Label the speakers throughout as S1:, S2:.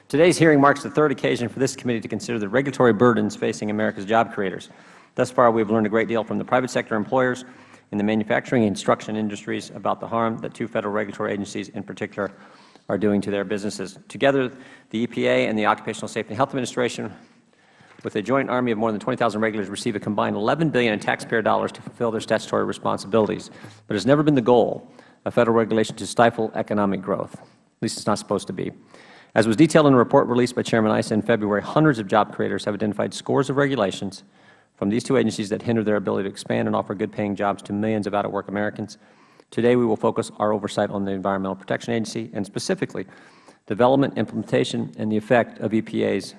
S1: Today's hearing marks the third occasion for this committee to consider the regulatory burdens facing America's job creators. Thus far, we have learned a great deal from the private sector employers in the manufacturing and construction industries about the harm that two Federal regulatory agencies in particular are doing to their businesses. Together, the EPA and the Occupational Safety and Health Administration, with a joint army of more than 20,000 regulators, receive a combined $11 billion in taxpayer dollars to fulfill their statutory responsibilities. But it has never been the goal of Federal regulation to stifle economic growth. At least it's not supposed to be. As was detailed in a report released by Chairman Issa in February, hundreds of job creators have identified scores of regulations from these two agencies that hinder their ability to expand and offer good-paying jobs to millions of out-of-work Americans. Today, we will focus our oversight on the Environmental Protection Agency and specifically development, implementation, and the effect of EPA's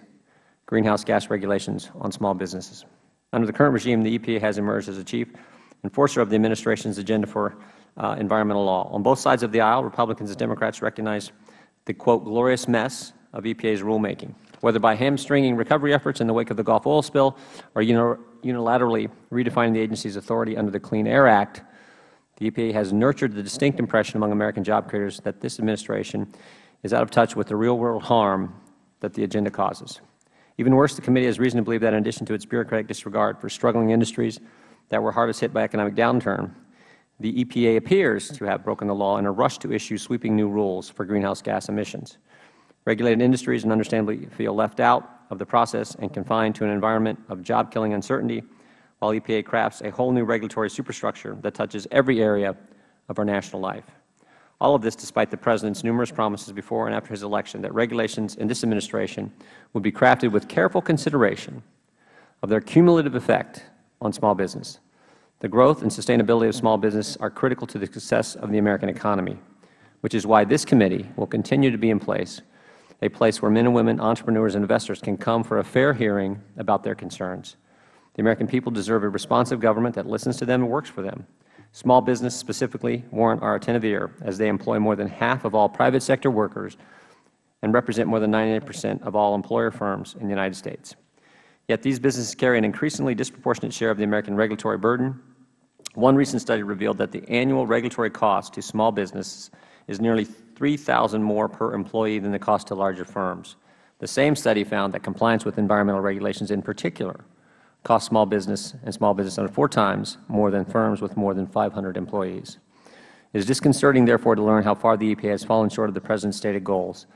S1: greenhouse gas regulations on small businesses. Under the current regime, the EPA has emerged as a chief enforcer of the administration's agenda for environmental law. On both sides of the aisle, Republicans and Democrats recognize the, quote, glorious mess of EPA's rulemaking. Whether by hamstringing recovery efforts in the wake of the Gulf oil spill or unilaterally redefining the agency's authority under the Clean Air Act, the EPA has nurtured the distinct impression among American job creators that this administration is out of touch with the real-world harm that the agenda causes. Even worse, the committee has reason to believe that in addition to its bureaucratic disregard for struggling industries that were hardest hit by economic downturn, the EPA appears to have broken the law in a rush to issue sweeping new rules for greenhouse gas emissions. Regulated industries understandably feel left out of the process and confined to an environment of job-killing uncertainty, while EPA crafts a whole new regulatory superstructure that touches every area of our national life. All of this despite the President's numerous promises before and after his election that regulations in this administration would be crafted with careful consideration of their cumulative effect on small business. The growth and sustainability of small business are critical to the success of the American economy, which is why this committee will continue to be in place, a place where men and women, entrepreneurs and investors can come for a fair hearing about their concerns. The American people deserve a responsive government that listens to them and works for them. Small business specifically warrant our attentive ear, as they employ more than half of all private sector workers and represent more than 98% of all employer firms in the United States. Yet these businesses carry an increasingly disproportionate share of the American regulatory burden. One recent study revealed that the annual regulatory cost to small businesses is nearly $3,000 more per employee than the cost to larger firms. The same study found that compliance with environmental regulations in particular costs small business and small business owners 4 times more than firms with more than 500 employees. It is disconcerting, therefore, to learn how far the EPA has fallen short of the President's stated goals.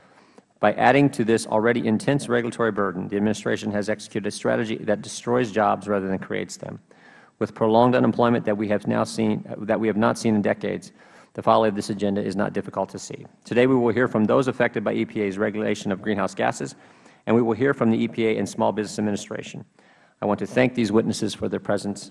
S1: By adding to this already intense regulatory burden, the administration has executed a strategy that destroys jobs rather than creates them. With prolonged unemployment that we have not seen in decades, the folly of this agenda is not difficult to see. Today, we will hear from those affected by EPA's regulation of greenhouse gases, and we will hear from the EPA and Small Business Administration. I want to thank these witnesses for their presence.